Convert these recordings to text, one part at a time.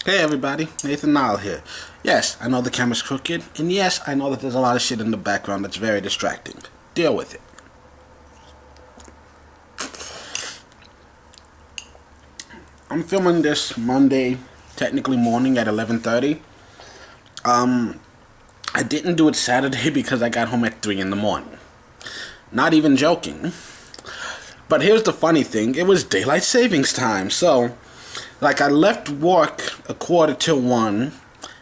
Hey everybody, Nathan Nile here. Yes, I know the camera's crooked, and yes, I know that there's a lot of shit in the background that's very distracting. Deal with it. I'm filming this Monday, technically morning at 11:30. I didn't do it Saturday because I got home at 3 in the morning. Not even joking. But here's the funny thing, it was daylight savings time, so I left work 1:45,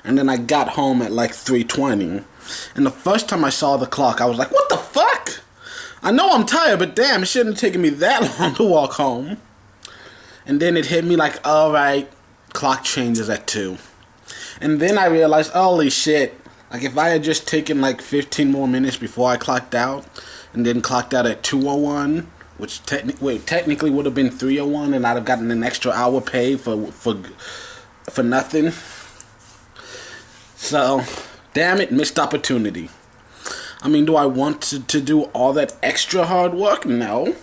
and then I got home at 3:20. And the first time I saw the clock, I was like, what the fuck? I know I'm tired, but damn, it shouldn't have taken me that long to walk home. And then it hit me alright, clock changes at 2. And then I realized, holy shit, if I had just taken 15 more minutes before I clocked out, and then clocked out at 2:01, which technically would have been 3:01, and I'd have gotten an extra hour pay for nothing. So, damn it, missed opportunity. I mean, do I want to do all that extra hard work? No.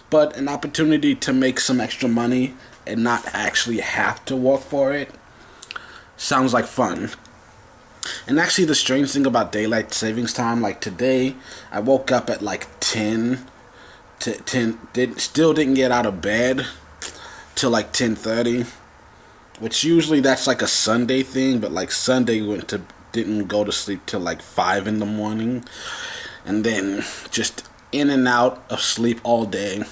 But an opportunity to make some extra money and not actually have to work for it sounds like fun. And actually, the strange thing about daylight savings time, today, I woke up at 10. Still didn't get out of bed till 10:30, which usually that's a Sunday thing, but Sunday didn't go to sleep till 5 in the morning, and then just in and out of sleep all day,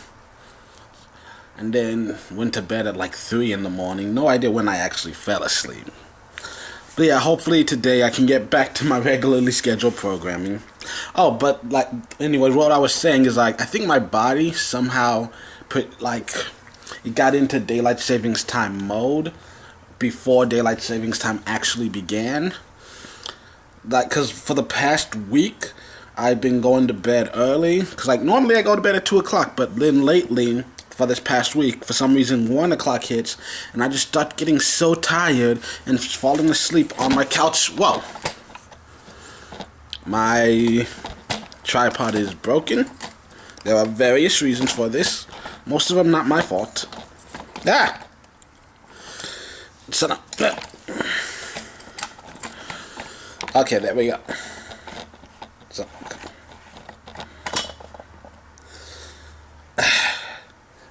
and then went to bed at 3 in the morning. No idea when I actually fell asleep. But yeah, hopefully today I can get back to my regularly scheduled programming. Oh, but anyway, what I was saying is I think my body somehow it got into daylight savings time mode before daylight savings time actually began. Cause for the past week I've been going to bed early. Cause normally I go to bed at 2 o'clock, but then lately, for this past week, for some reason 1 o'clock hits, and I just start getting so tired and falling asleep on my couch. Whoa! My tripod is broken. There are various reasons for this. Most of them not my fault. Ah! Shut up. Okay, there we go. So.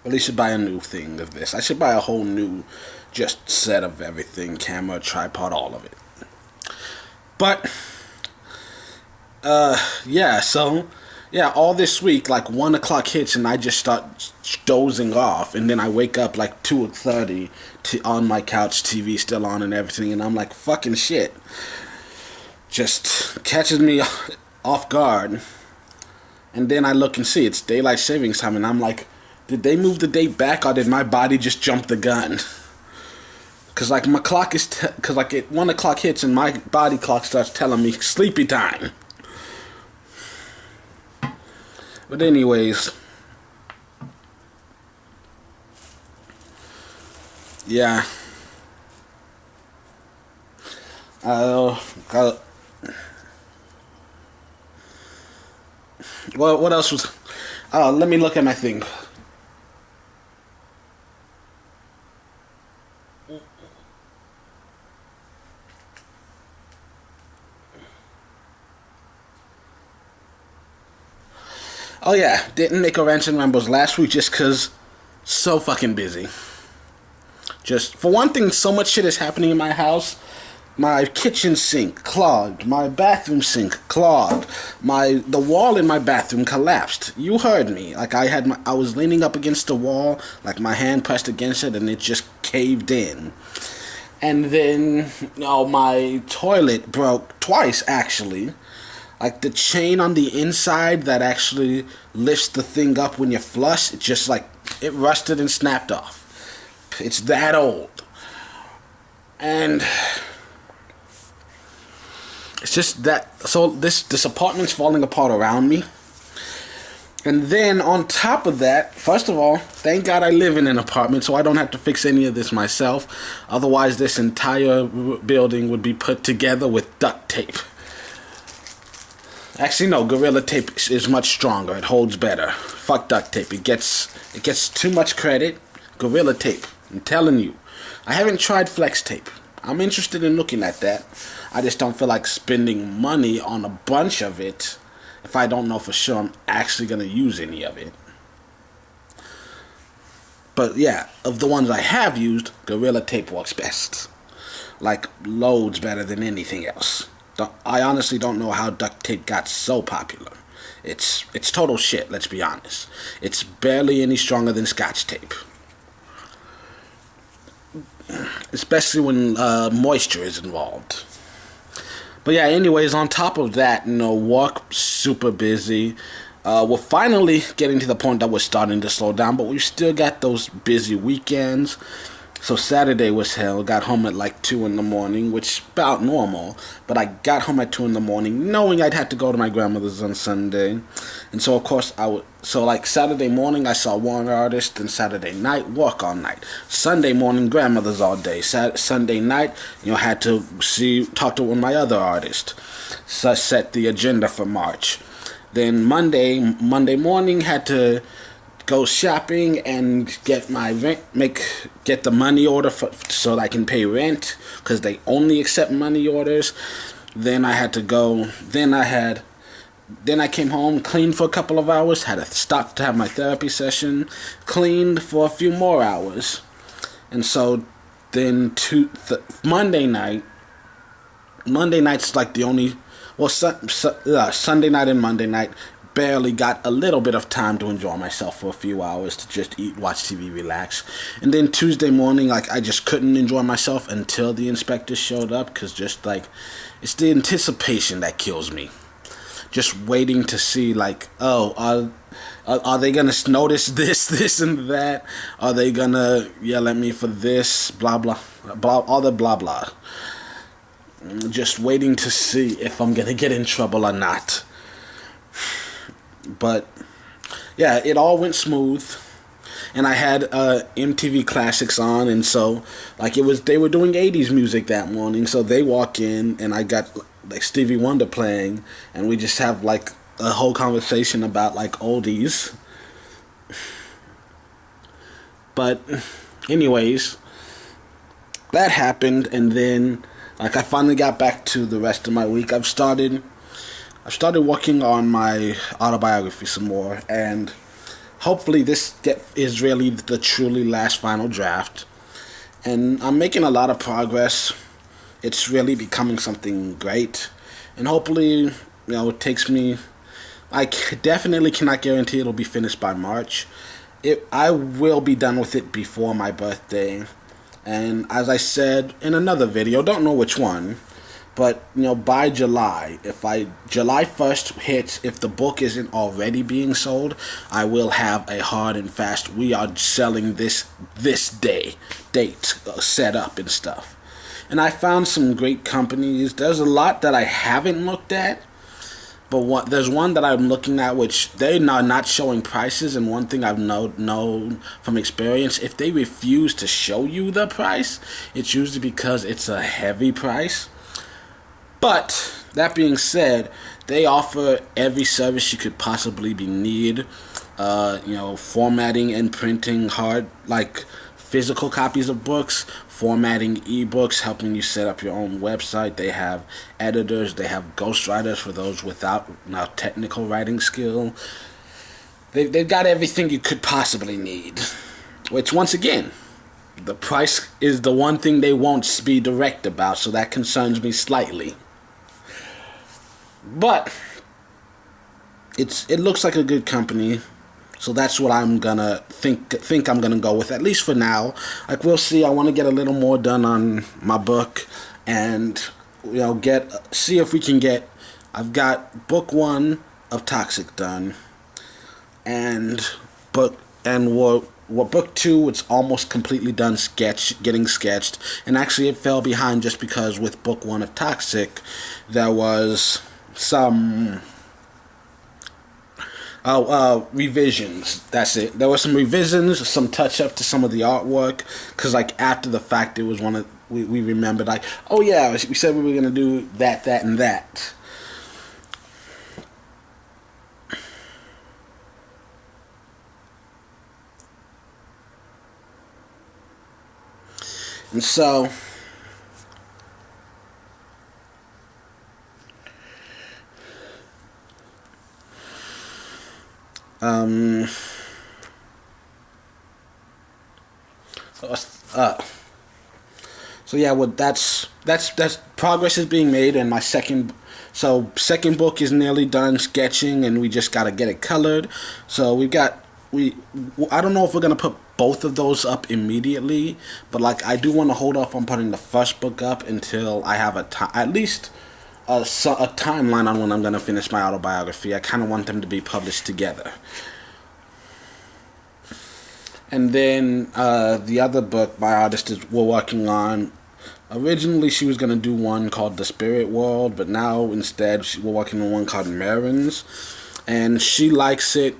At least should buy a new thing of this. I should buy a whole new just set of everything. Camera, tripod, all of it. But yeah, so yeah, all this week 1 o'clock hits and I just start dozing off, and then I wake up 2:30 on my couch, TV still on and everything, and I'm fucking shit. Just catches me off guard. And then I look and see it's daylight savings time, and I'm did they move the date back, or did my body just jump the gun? Cause my clock is cause at 1 o'clock hits and my body clock starts telling me sleepy time. But anyways, yeah. Well, what else was? Let me look at my thing. Oh yeah, didn't make a Rants and Rambles last week just cause so fucking busy. Just, for one thing, so much shit is happening in my house. My kitchen sink clogged, my bathroom sink clogged, the wall in my bathroom collapsed. You heard me. I was leaning up against the wall, my hand pressed against it, and it just caved in. And then, my toilet broke twice, actually. The chain on the inside that actually lifts the thing up when you flush, it just it rusted and snapped off. It's that old. And it's just that, so this apartment's falling apart around me. And then on top of that, first of all, thank God I live in an apartment so I don't have to fix any of this myself. Otherwise this entire building would be put together with duct tape. Actually, no, Gorilla Tape is much stronger. It holds better. Fuck duct tape. It gets too much credit. Gorilla Tape. I'm telling you. I haven't tried Flex Tape. I'm interested in looking at that. I just don't feel like spending money on a bunch of it if I don't know for sure I'm actually going to use any of it. But yeah, of the ones I have used, Gorilla Tape works best. Like, loads better than anything else. I honestly don't know how duct tape got so popular. It's total shit, let's be honest. It's barely any stronger than Scotch tape. Especially when moisture is involved. But yeah, anyways, on top of that, work super busy. We're finally getting to the point that we're starting to slow down, but we've still got those busy weekends. So Saturday was hell. Got home at like 2 in the morning, which is about normal. But I got home at 2 in the morning, knowing I'd have to go to my grandmother's on Sunday. And so, of course, like Saturday morning, I saw one artist, and Saturday night, work all night. Sunday morning, grandmother's all day. Sunday night, had to talk to one of my other artists. So set the agenda for March. Then Monday morning, had to go shopping and get my rent, get the money order so that I can pay rent, because they only accept money orders. Then I had to go. Then I came home, cleaned for a couple of hours, had to stop to have my therapy session, cleaned for a few more hours, and so then Monday night's like the only. Well, Sunday night and Monday night, barely got a little bit of time to enjoy myself for a few hours to just eat, watch TV, relax. And then Tuesday morning, like, I just couldn't enjoy myself until the inspectors showed up, because just like, it's the anticipation that kills me. Just waiting to see, like, are they gonna notice this and that? Are they gonna yell at me for this? Blah blah blah, all the blah blah. Just waiting to see if I'm gonna get in trouble or not. But yeah, it all went smooth, and I had MTV Classics on, and so like they were doing 80s music that morning. So they walk in, and I got like Stevie Wonder playing, and we just have like a whole conversation about like oldies. But anyways, that happened, and then like I finally got back to the rest of my week. I've started working on my autobiography some more, and hopefully this is really the truly last final draft. And I'm making a lot of progress. It's really becoming something great, and hopefully, it takes me. I definitely cannot guarantee it'll be finished by March. I will be done with it before my birthday. And as I said in another video, don't know which one, but by July, July 1st hits, if the book isn't already being sold, I will have a hard and fast, we are selling this date set up and stuff. And I found some great companies. There's a lot that I haven't looked at, but there's one that I'm looking at which they are not showing prices. And one thing I've known from experience, if they refuse to show you the price, it's usually because it's a heavy price. But that being said, they offer every service you could possibly need. Formatting and printing physical copies of books, formatting ebooks, helping you set up your own website. They have editors, they have ghostwriters for those without technical writing skill. They've got everything you could possibly need. Which, once again, the price is the one thing they won't be direct about, so that concerns me slightly. But it looks like a good company. So that's what I'm gonna think I'm gonna go with, at least for now. Like, we'll see. I want to get a little more done on my book, and see if we can get. I've got book 1 of Toxic done, and book 2, it's almost completely done, getting sketched. And actually, it fell behind just because with book 1 of Toxic, there was some. Revisions. That's it. There were some revisions, some touch up to some of the artwork, because like after the fact, it was one of we remembered, like, oh yeah, we said we were gonna do that, and that. And so Um, uh, so yeah, well, that's progress is being made, and my second book is nearly done sketching, and we just gotta get it colored. So we I don't know if we're gonna put both of those up immediately, but like I do want to hold off on putting the first book up until I have at least a timeline on when I'm gonna finish my autobiography. I kind of want them to be published together. And then the other book my artist is we're working on. Originally, she was gonna do one called The Spirit World, but now instead we're working on one called Marin's, and she likes it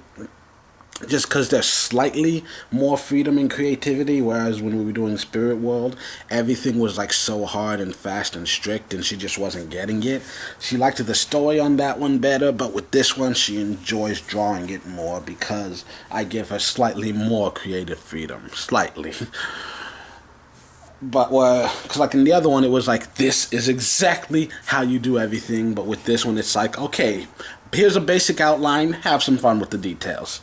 just because there's slightly more freedom and creativity, whereas when we were doing Spirit World, everything was like so hard and fast and strict, and she just wasn't getting it. She liked the story on that one better, but with this one, she enjoys drawing it more because I give her slightly more creative freedom. Slightly. But because like in the other one, it was like, this is exactly how you do everything, but with this one, it's like, okay, here's a basic outline, have some fun with the details.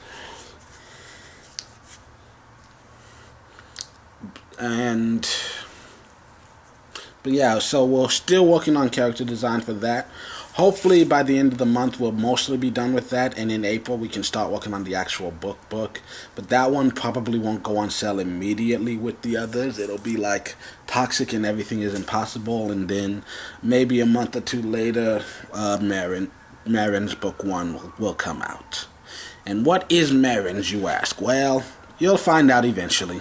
But yeah, so we're still working on character design for that. Hopefully by the end of the month we'll mostly be done with that, and in April we can start working on the actual book. But that one probably won't go on sale immediately with the others. It'll be like Toxic and Everything is Impossible, and then maybe a month or two later, Marin's book 1 will come out. And what is Marin's, you ask? Well, you'll find out eventually.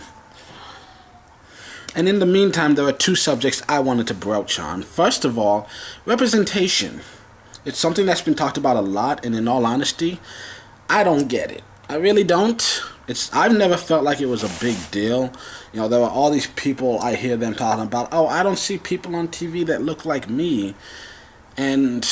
And in the meantime, there are two subjects I wanted to broach on. First of all, representation. It's something that's been talked about a lot, and in all honesty, I don't get it. I really don't. I've never felt like it was a big deal. You know, there are all these people, I hear them talking about, oh, I don't see people on TV that look like me. And,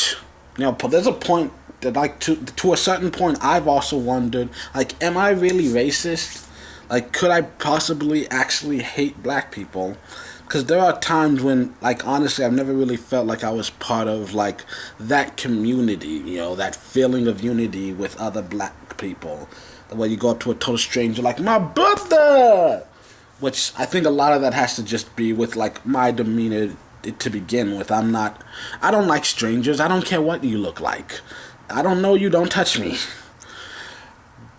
you know, there's a point that, like, to a certain point, I've also wondered, like, am I really racist? Like, could I possibly actually hate black people? Because there are times when, like, honestly, I've never really felt like I was part of, like, that community, you know, that feeling of unity with other black people. The way you go up to a total stranger, like, my brother! Which I think a lot of that has to just be with, like, my demeanor to begin with. I don't like strangers. I don't care what you look like. I don't know you, don't touch me.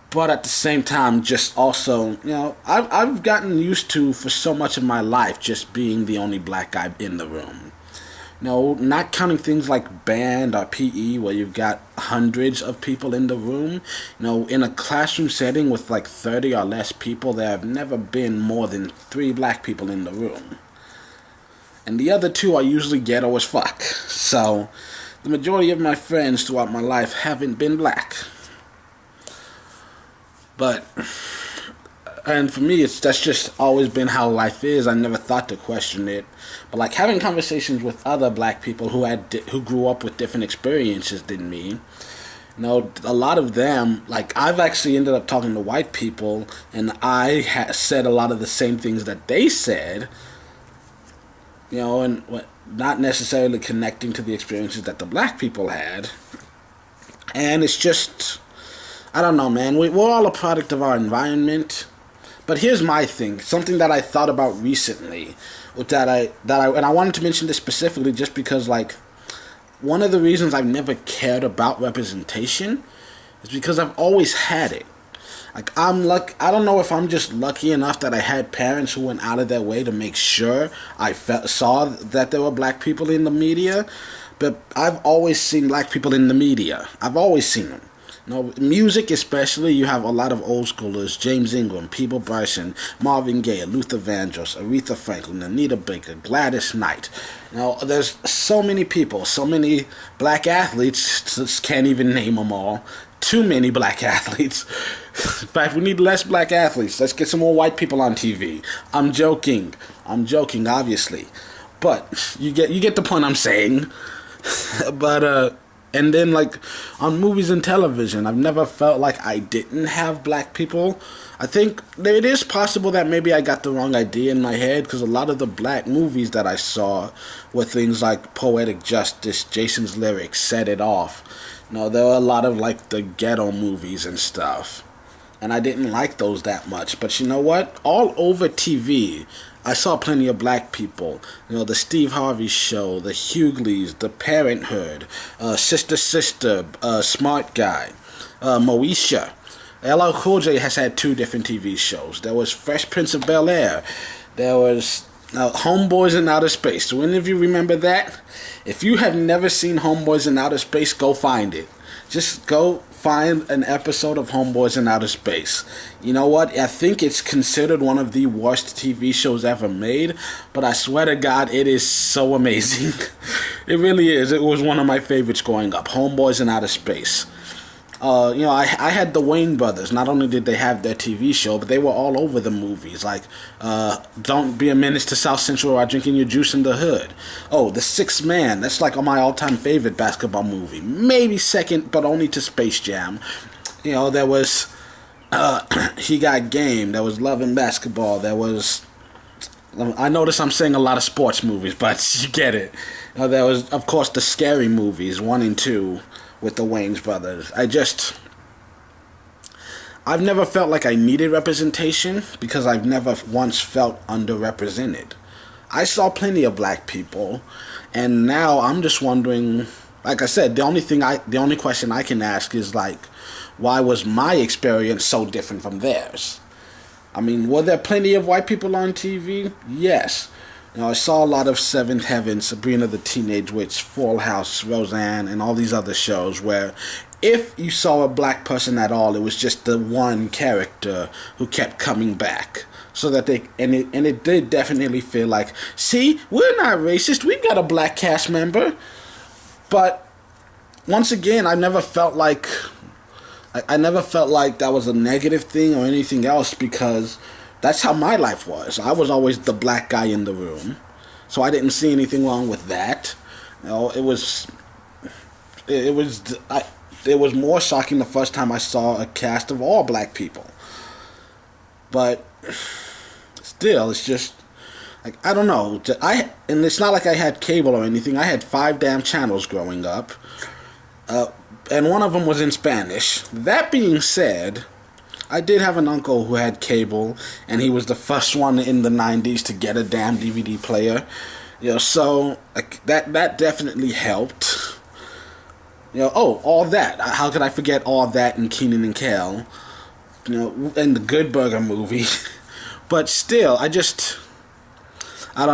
But at the same time, just also, you know, I've gotten used to, for so much of my life, just being the only black guy in the room. You know, not counting things like band or PE, where you've got hundreds of people in the room. You know, in a classroom setting with like 30 or less people, there have never been more than 3 black people in the room. And the other 2 are usually ghetto as fuck. So, the majority of my friends throughout my life haven't been black. And for me, that's just always been how life is. I never thought to question it. But like having conversations with other black people who grew up with different experiences than me, you know, a lot of them, like I've actually ended up talking to white people, and I said a lot of the same things that they said, you know, and not necessarily connecting to the experiences that the black people had. And it's just, I don't know, man. We're all a product of our environment. But here's my thing. Something that I thought about recently, and I wanted to mention this specifically just because, like, one of the reasons I've never cared about representation is because I've always had it. Like, I don't know if I'm just lucky enough that I had parents who went out of their way to make sure I saw that there were black people in the media, but I've always seen black people in the media. I've always seen them. You know, music especially, you have a lot of old schoolers, James Ingram, Peeble Bryson, Marvin Gaye, Luther Vandross, Aretha Franklin, Anita Baker, Gladys Knight. You know, there's so many people, so many black athletes, just can't even name them all. Too many black athletes. In fact, we need less black athletes. Let's get some more white people on TV. I'm joking, obviously. But you get the point I'm saying. But And then, like, on movies and television, I've never felt like I didn't have black people. I think it is possible that maybe I got the wrong idea in my head, because a lot of the black movies that I saw were things like Poetic Justice, Jason's Lyrics, Set It Off. There were a lot of, like, the ghetto movies and stuff. And I didn't like those that much. But you know what? All over TV, I saw plenty of black people. The Steve Harvey Show, the Hughleys, the Parenthood, Sister Sister, Smart Guy, Moesha. LL Cool J has had 2 different TV shows. There was Fresh Prince of Bel-Air. There was Homeboys in Outer Space. Do any of you remember that? If you have never seen Homeboys in Outer Space, go find it. Just go find an episode of Homeboys in Outer Space. You know what? I think it's considered one of the worst TV shows ever made, but I swear to God, it is so amazing. It really is. It was one of my favorites growing up. Homeboys in Outer Space. I had the Wayne brothers. Not only did they have their TV show, but they were all over the movies. Like, Don't Be a Menace to South Central while drinking your juice in the hood. Oh, The Sixth Man. That's like my all-time favorite basketball movie. Maybe second, but only to Space Jam. There was He Got Game. There was Love and Basketball. There was... I notice I'm saying a lot of sports movies, but you get it. There was, of course, the Scary Movies, 1 and 2. With the Wayans brothers. I've never felt like I needed representation because I've never once felt underrepresented. I saw plenty of black people, and now I'm just wondering, like I said, the only question I can ask is, like, why was my experience so different from theirs? I mean, were there plenty of white people on TV? Yes. I saw a lot of Seventh Heaven, Sabrina the Teenage Witch, Full House, Roseanne, and all these other shows where if you saw a black person at all, it was just the one character who kept coming back. So that it did definitely feel like, see, we're not racist, we've got a black cast member. But once again, I never felt like that was a negative thing or anything else, because that's how my life was. I was always the black guy in the room. So I didn't see anything wrong with that. It was more shocking the first time I saw a cast of all black people. But still, it's just, like, I don't know. And it's not like I had cable or anything. I had 5 damn channels growing up. And one of them was in Spanish. That being said, I did have an uncle who had cable, and he was the first one in the 90s to get a damn DVD player. So like, that definitely helped. All that. How could I forget All That and Kenan and Kel? And the Good Burger movie. But still, I don't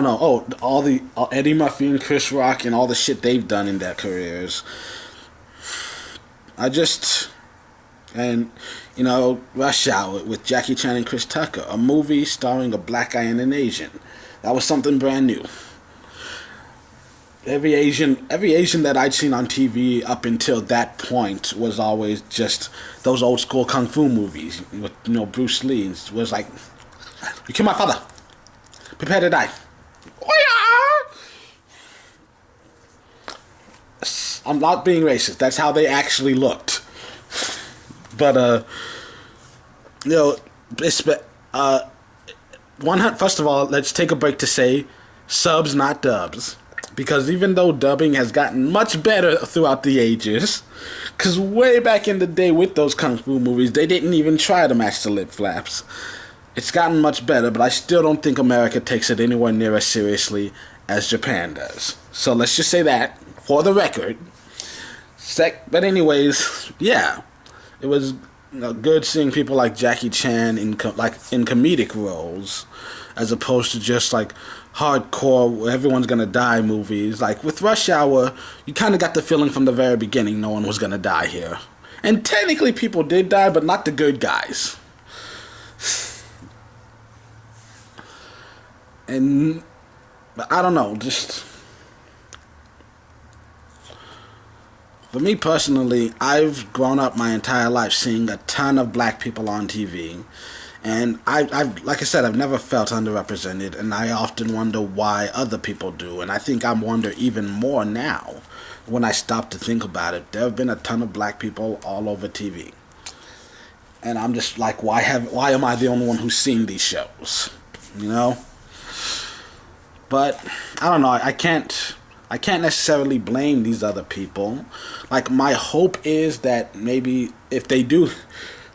know. All Eddie Murphy and Chris Rock and all the shit they've done in their careers. Rush Hour with Jackie Chan and Chris Tucker, a movie starring a black guy and an Asian. That was something brand new. Every Asian that I'd seen on TV up until that point was always just those old school kung fu movies with Bruce Lee. It was like, you killed my father, prepare to die. I'm not being racist. That's how they actually looked. But first of all, let's take a break to say subs, not dubs, because even though dubbing has gotten much better throughout the ages, because way back in the day with those kung fu movies, they didn't even try to match the lip flaps. It's gotten much better, but I still don't think America takes it anywhere near as seriously as Japan does. So let's just say that for the record. But anyways, yeah. It was good seeing people like Jackie Chan in comedic roles, as opposed to just like hardcore everyone's gonna die movies. Like with Rush Hour, you kind of got the feeling from the very beginning no one was gonna die here, and technically people did die, but not the good guys. And I don't know, just. For me personally, I've grown up my entire life seeing a ton of black people on TV, And I've like I said, I've never felt underrepresented, and I often wonder why other people do. And I think I wonder even more now when I stop to think about it. There have been a ton of black people all over TV, and I'm just like, why am I the only one who's seen these shows? You know. But I don't know. I can't necessarily blame these other people. Like, my hope is that maybe if they do,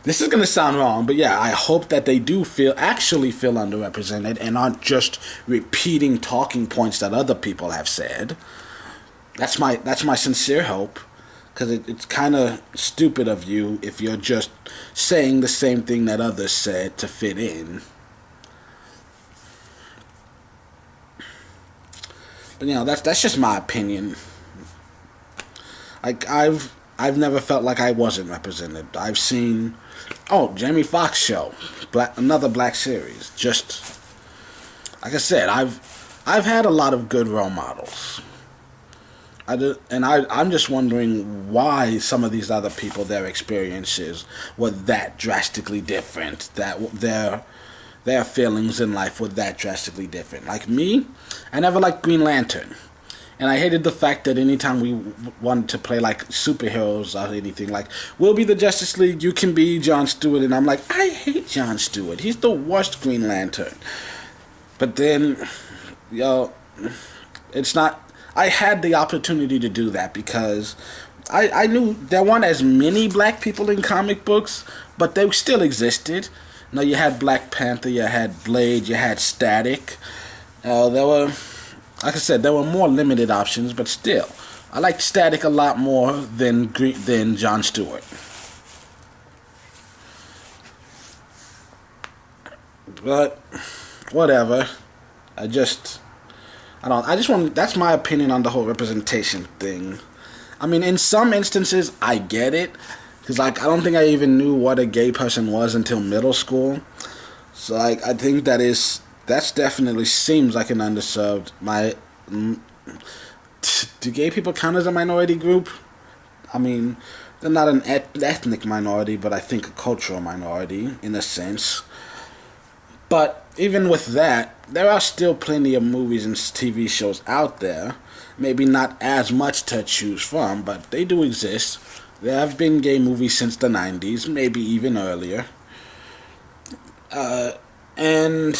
this is gonna sound wrong, but yeah, I hope that they do actually feel underrepresented and aren't just repeating talking points that other people have said. That's my sincere hope, because it's kind of stupid of you if you're just saying the same thing that others said to fit in. But that's just my opinion. Like, I've never felt like I wasn't represented. I've seen, Jamie Foxx show, another black series. Just like I said, I've had a lot of good role models. I'm just wondering why some of these other people, their experiences were that drastically different. That their feelings in life were that drastically different. Like me, I never liked Green Lantern. And I hated the fact that anytime we wanted to play like superheroes or anything, like, we'll be the Justice League, you can be Jon Stewart, and I'm like, I hate Jon Stewart. He's the worst Green Lantern. But then, it's not. I had the opportunity to do that because I knew there weren't as many black people in comic books, but they still existed. You had Black Panther, you had Blade, you had Static. There were, like I said, there were more limited options, but still, I liked Static a lot more than Jon Stewart. But whatever. I just want. That's my opinion on the whole representation thing. I mean, in some instances, I get it. Because, like, I don't think I even knew what a gay person was until middle school. So, like, I think that's definitely seems like an underserved. Do gay people count as a minority group? I mean, they're not an ethnic minority, but I think a cultural minority, in a sense. But even with that, there are still plenty of movies and TV shows out there. Maybe not as much to choose from, but they do exist. There have been gay movies since the 90s, maybe even earlier. And,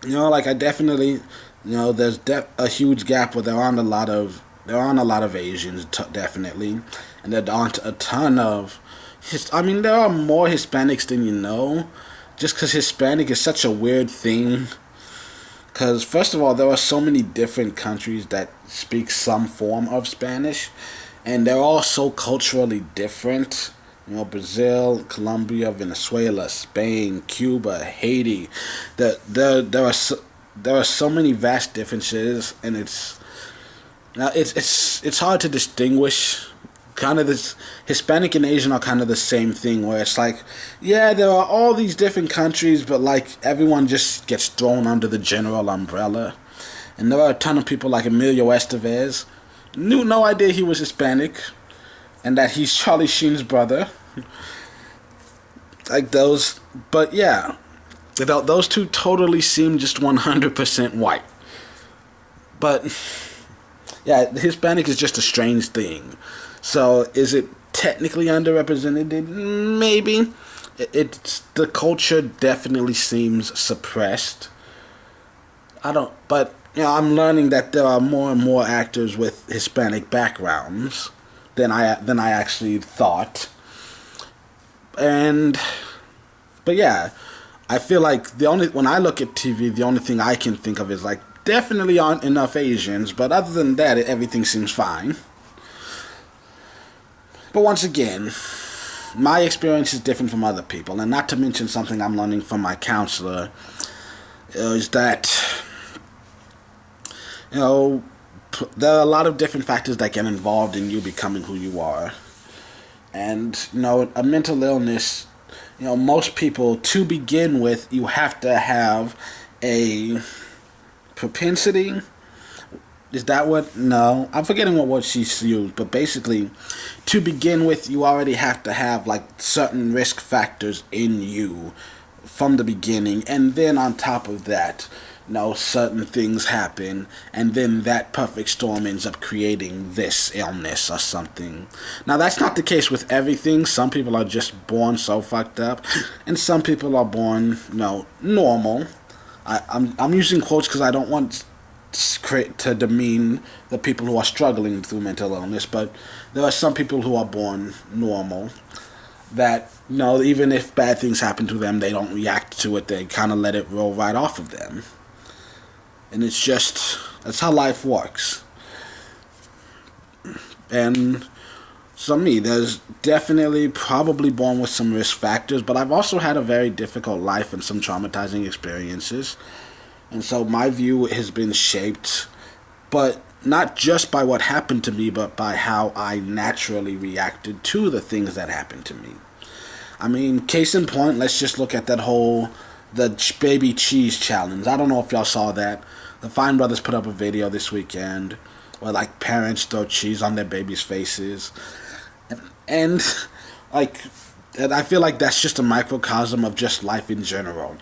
like, I definitely, there's a huge gap where there aren't a lot of Asians, definitely. And there aren't a ton of, there are more Hispanics than you know, just because Hispanic is such a weird thing. Because, first of all, there are so many different countries that speak some form of Spanish. And they're all so culturally different. Brazil, Colombia, Venezuela, Spain, Cuba, Haiti. There are so many vast differences, and it's hard to distinguish. Kind of this Hispanic and Asian are kind of the same thing, where it's like, yeah, there are all these different countries, but like everyone just gets thrown under the general umbrella. And there are a ton of people like Emilio Estevez. Knew no idea he was Hispanic, and that he's Charlie Sheen's brother. Like those, but yeah, those two totally seem just 100% white. But yeah, Hispanic is just a strange thing. So is it technically underrepresented? Maybe. It's the culture definitely seems suppressed. But I'm learning that there are more and more actors with Hispanic backgrounds than I actually thought. But yeah, I feel like when I look at TV, the only thing I can think of is like, definitely aren't enough Asians, but other than that, everything seems fine. But once again, my experience is different from other people, and not to mention something I'm learning from my counselor is that there are a lot of different factors that get involved in you becoming who you are. And, a mental illness, most people, to begin with, you have to have a propensity Is that what? No, I'm forgetting what word she used, but basically, to begin with, you already have to have like certain risk factors in you from the beginning, and then on top of that, certain things happen, and then that perfect storm ends up creating this illness or something. Now, that's not the case with everything. Some people are just born so fucked up, and some people are born, normal. I'm using quotes because I don't want to demean the people who are struggling through mental illness, but there are some people who are born normal that, even if bad things happen to them, they don't react to it. They kind of let it roll right off of them. And it's just, that's how life works. And so there's definitely probably born with some risk factors, but I've also had a very difficult life and some traumatizing experiences. And so my view has been shaped, but not just by what happened to me, but by how I naturally reacted to the things that happened to me. I mean, case in point, let's just look at the baby cheese challenge. I don't know if y'all saw that. The Fine Brothers put up a video this weekend where, like, parents throw cheese on their babies' faces. And I feel like that's just a microcosm of just life in general.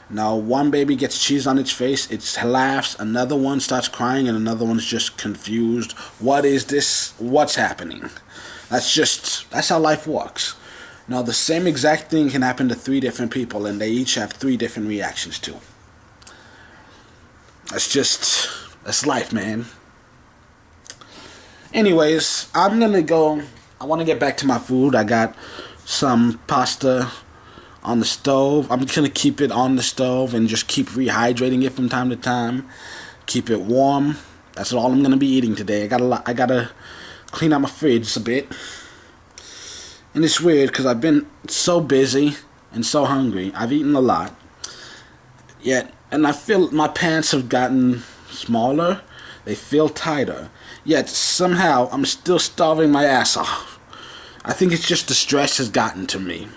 Now, one baby gets cheese on its face, it laughs, another one starts crying, and another one's just confused. What is this? What's happening? That's how life works. Now, the same exact thing can happen to 3 different people, and they each have 3 different reactions to it. That's life, man. Anyways, I want to get back to my food. I got some pasta on the stove. I'm just gonna keep it on the stove and just keep rehydrating it from time to time. Keep it warm. That's all I'm gonna be eating today. I gotta clean out my fridge a bit. And it's weird because I've been so busy and so hungry. I've eaten a lot. And I feel my pants have gotten smaller. They feel tighter. Yet somehow I'm still starving my ass off. I think it's just the stress has gotten to me.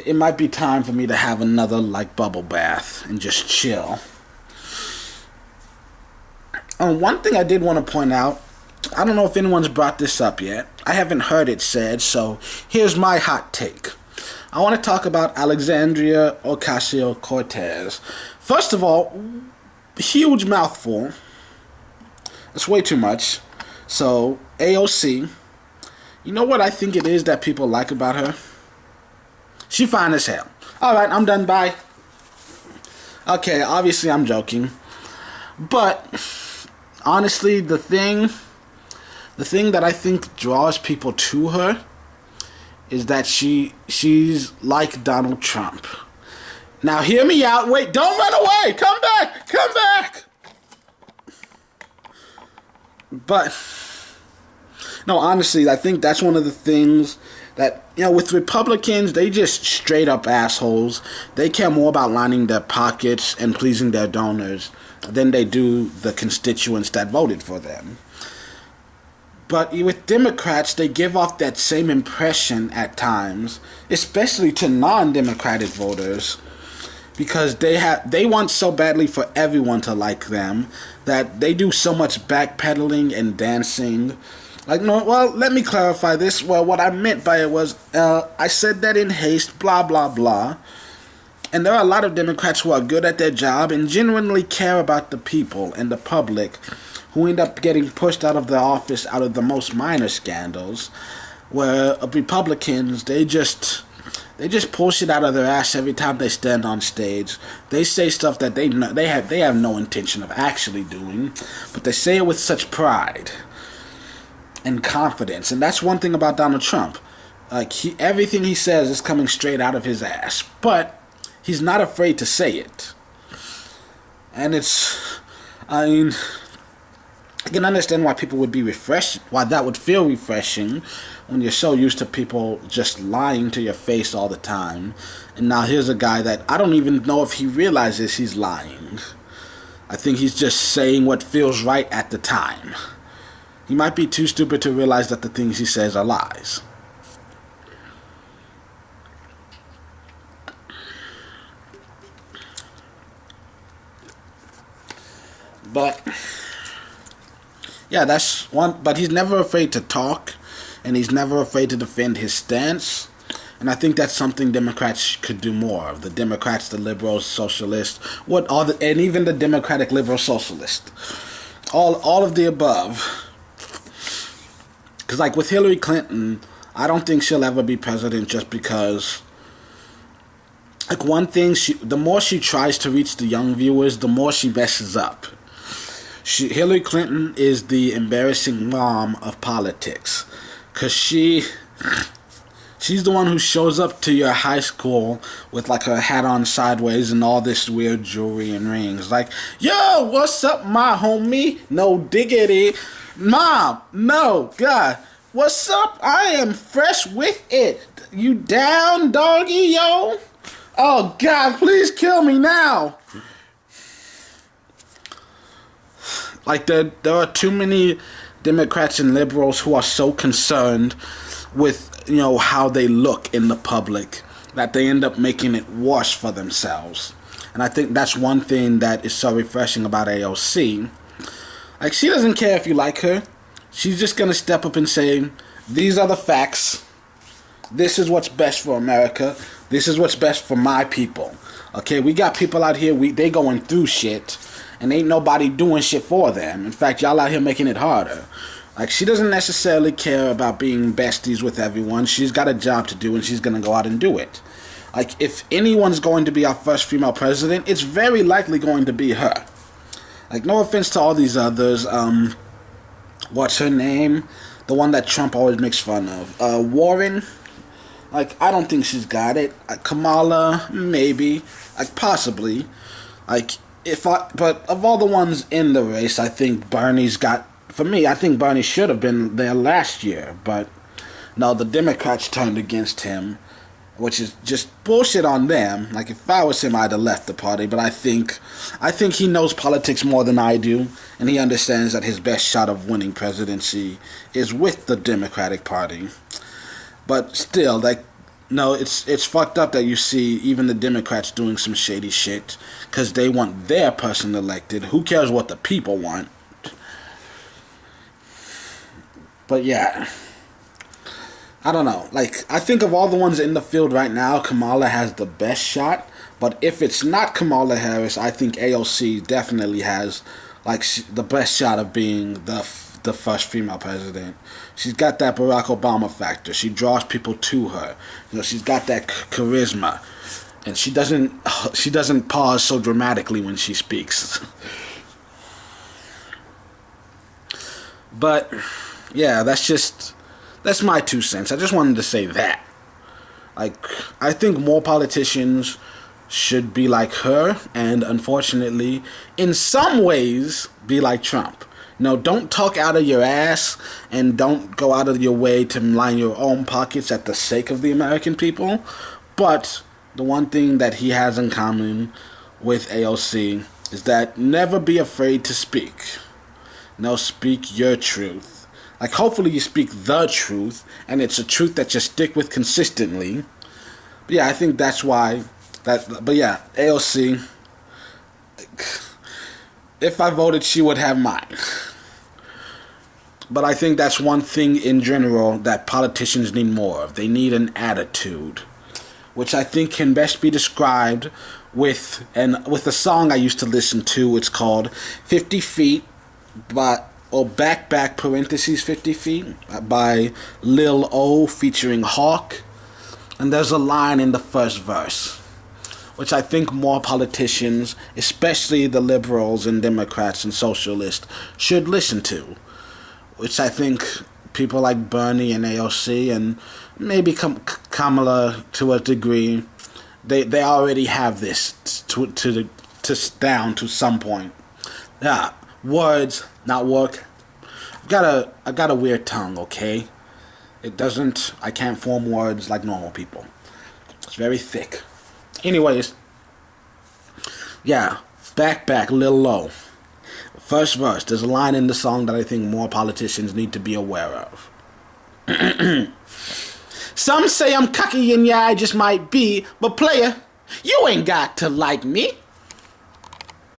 It might be time for me to have another, bubble bath and just chill. One thing I did want to point out, I don't know if anyone's brought this up yet. I haven't heard it said, so here's my hot take. I want to talk about Alexandria Ocasio-Cortez. First of all, huge mouthful. That's way too much. So, AOC, you know what I think it is that people like about her? She fine as hell. Alright, I'm done, bye. Okay, obviously I'm joking. But, honestly, the thing that I think draws people to her is that she's like Donald Trump. Now, hear me out. Wait, don't run away. Come back. But, no, honestly, I think that's one of the things that, with Republicans, they just straight up assholes. They care more about lining their pockets and pleasing their donors than they do the constituents that voted for them. But with Democrats, they give off that same impression at times, especially to non-Democratic voters, because they want so badly for everyone to like them that they do so much backpedaling and dancing. Let me clarify this. Well, what I meant by it was, I said that in haste, blah, blah, blah. And there are a lot of Democrats who are good at their job and genuinely care about the people and the public, who end up getting pushed out of the office out of the most minor scandals, where Republicans, they just pull shit out of their ass every time they stand on stage. They say stuff that they have no intention of actually doing, but they say it with such pride and confidence. And that's one thing about Donald Trump. Everything he says is coming straight out of his ass, but he's not afraid to say it. And I can understand why people would be refreshed, why that would feel refreshing when you're so used to people just lying to your face all the time. And now here's a guy that I don't even know if he realizes he's lying. I think he's just saying what feels right at the time. He might be too stupid to realize that the things he says are lies. But Yeah, that's one. But he's never afraid to talk, and he's never afraid to defend his stance. And I think that's something Democrats could do more of. The Democrats, the liberals, socialists, and even the Democratic liberal socialists, all of the above. Because like with Hillary Clinton, I don't think she'll ever be president just because. Like one thing, the more she tries to reach the young viewers, the more she messes up. Hillary Clinton is the embarrassing mom of politics, cause she's the one who shows up to your high school with like her hat on sideways and all this weird jewelry and rings. Like, yo, what's up, my homie? No diggity. Mom, no, God, what's up? I am fresh with it. You down, doggy, yo? Oh, God, please kill me now. Like, there are too many Democrats and liberals who are so concerned with, how they look in the public that they end up making it worse for themselves. And I think that's one thing that is so refreshing about AOC. Like, she doesn't care if you like her. She's just going to step up and say, these are the facts. This is what's best for America. This is what's best for my people. Okay, we got people out here, they going through shit, and ain't nobody doing shit for them. In fact, y'all out here making it harder. Like, she doesn't necessarily care about being besties with everyone. She's got a job to do, and she's going to go out and do it. Like, if anyone's going to be our first female president, it's very likely going to be her. Like, no offense to all these others. What's her name? The one that Trump always makes fun of. Warren. Like, I don't think she's got it. Kamala, maybe. Like, possibly. Like, but of all the ones in the race, I think Bernie's got. For me, I think Bernie should have been there last year, but no, the Democrats turned against him, which is just bullshit on them. Like, if I was him, I'd have left the party, but I think he knows politics more than I do, and he understands that his best shot of winning presidency is with the Democratic Party. But still, like, no, it's fucked up that you see even the Democrats doing some shady shit because they want their person elected. Who cares what the people want? But yeah, I don't know. Like, I think of all the ones in the field right now, Kamala has the best shot. But if it's not Kamala Harris, I think AOC definitely has like the best shot of being the first female president. She's got that Barack Obama factor. She draws people to her. She's got that charisma, and she doesn't pause so dramatically when she speaks. But yeah, that's my 2 cents. I just wanted to say that. Like, I think more politicians should be like her, and unfortunately, in some ways, be like Trump. Don't talk out of your ass, and don't go out of your way to line your own pockets at the sake of the American people. But the one thing that he has in common with AOC is that never be afraid to speak. Speak your truth. Like, hopefully you speak the truth, and it's a truth that you stick with consistently. But yeah, I think that's why. But yeah, AOC, if I voted, she would have mine. But I think that's one thing in general that politicians need more of. They need an attitude, which I think can best be described with a song I used to listen to. It's called 50 Feet back parentheses 50 Feet by Lil O featuring Hawk. And there's a line in the first verse, which I think more politicians, especially the liberals and Democrats and socialists, should listen to. Which I think people like Bernie and AOC and maybe Kamala to a degree, they already have this to down to some point. Yeah, words not work. I got a weird tongue, okay? I can't form words like normal people. It's very thick. Anyways, yeah, back, Lil Low. First verse, there's a line in the song that I think more politicians need to be aware of. Some say I'm cocky and yeah, I just might be, but player, you ain't got to like me.